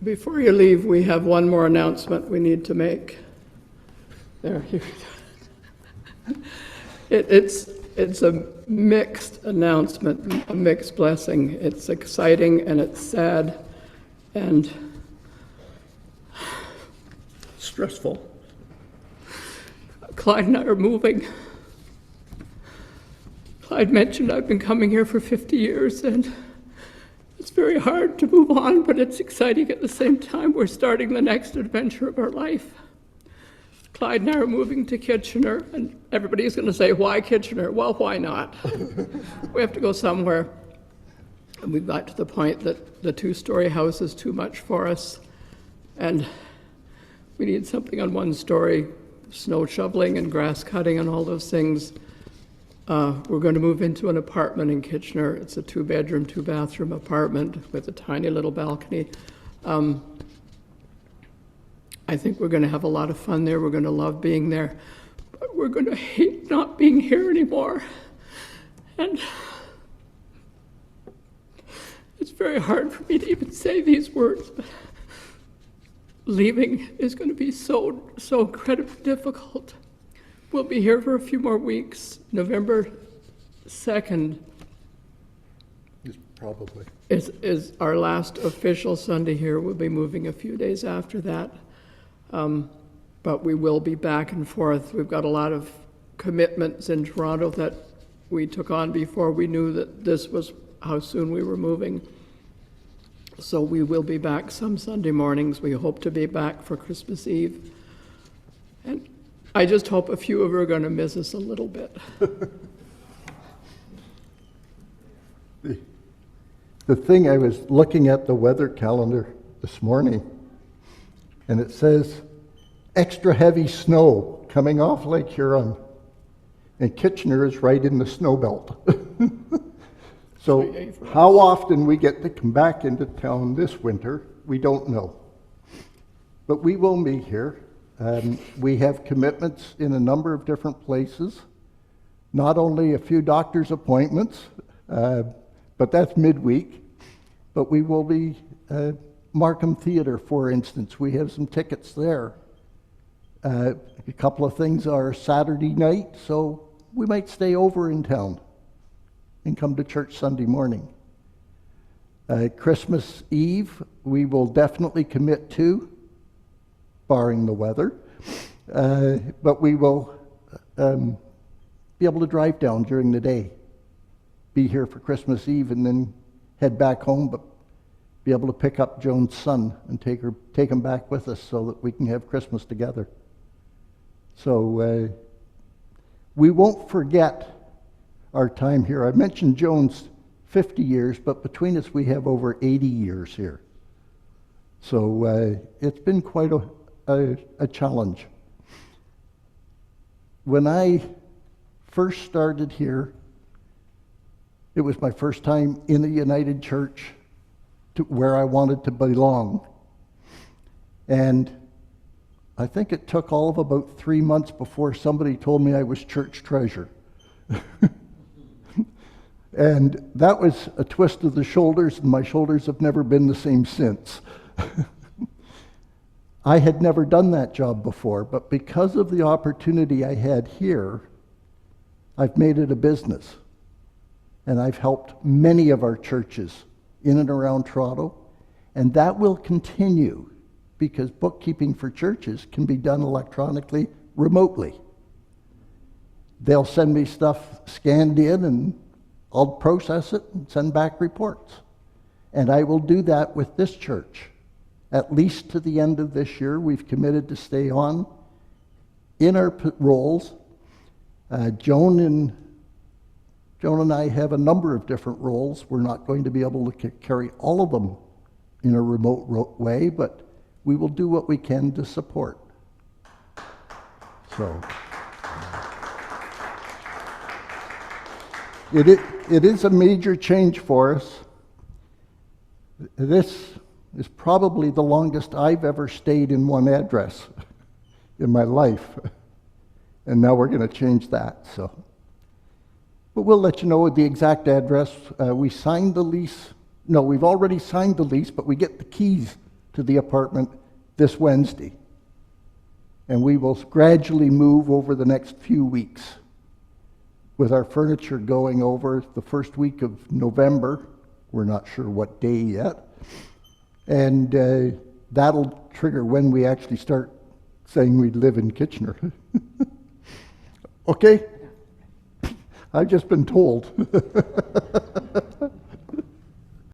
Before you leave, we have one more announcement we need to make. There, it's a mixed announcement, a mixed blessing. It's exciting and it's sad and stressful. Clyde and I are moving. Clyde mentioned I've been coming here for 50 years and it's very hard to move on, but it's exciting at the same time. We're starting the next adventure of our life. Clyde and I are moving to Kitchener, and everybody's going to say, why Kitchener? Well, why not? We have to go somewhere. And we've got to the point that the two-story house is too much for us, and we need something on one story, snow shoveling and grass cutting and all those things. We're going to move into an apartment in Kitchener. It's a 2-bedroom, 2-bathroom apartment with a tiny little balcony. I think we're going to have a lot of fun there. We're going to love being there. But we're going to hate not being here anymore. And it's very hard for me to even say these words, but leaving is going to be so incredibly difficult. We'll be here for a few more weeks. November 2nd is our last official Sunday here. We'll be moving a few days after that. But we will be back and forth. We've got a lot of commitments in Toronto that we took on before we knew that this was how soon we were moving. So we will be back some Sunday mornings. We hope to be back for Christmas Eve. And I just hope a few of you are going to miss us a little bit. The thing, I was looking at the weather calendar this morning, and it says extra heavy snow coming off Lake Huron. And Kitchener is right in the snow belt. So how often we get to come back into town this winter, we don't know. But we will be here. We have commitments in a number of different places, not only a few doctor's appointments, but that's midweek, but we will be Markham Theatre, for instance. We have some tickets there. A couple of things are Saturday night, so we might stay over in town and come to church Sunday morning. Christmas Eve, we will definitely commit to, barring the weather, but we will be able to drive down during the day, be here for Christmas Eve, and then head back home, but be able to pick up Joan's son and take him back with us so that we can have Christmas together. So we won't forget our time here. I mentioned Joan's 50 years, but between us we have over 80 years here. So it's been quite a challenge. When I first started here, it was my first time in a United Church to where I wanted to belong. And I think it took all of about 3 months before somebody told me I was church treasure. And that was a twist of the shoulders, and my shoulders have never been the same since. I had never done that job before, but because of the opportunity I had here, I've made it a business. And I've helped many of our churches in and around Toronto, and that will continue because bookkeeping for churches can be done electronically, remotely. They'll send me stuff scanned in, and I'll process it and send back reports. And I will do that with this church. At least to the end of this year, we've committed to stay on in our roles. Joan and I have a number of different roles. We're not going to be able to carry all of them in a remote way, but we will do what we can to support. So it is a major change for us. This is probably the longest I've ever stayed in one address in my life. And now we're going to change that. But we'll let you know the exact address. We signed the lease. No, we've already signed the lease, but we get the keys to the apartment this Wednesday. And we will gradually move over the next few weeks with our furniture going over the first week of November. We're not sure what day yet. And that'll trigger when we actually start saying we live in Kitchener. Okay? I've just been told.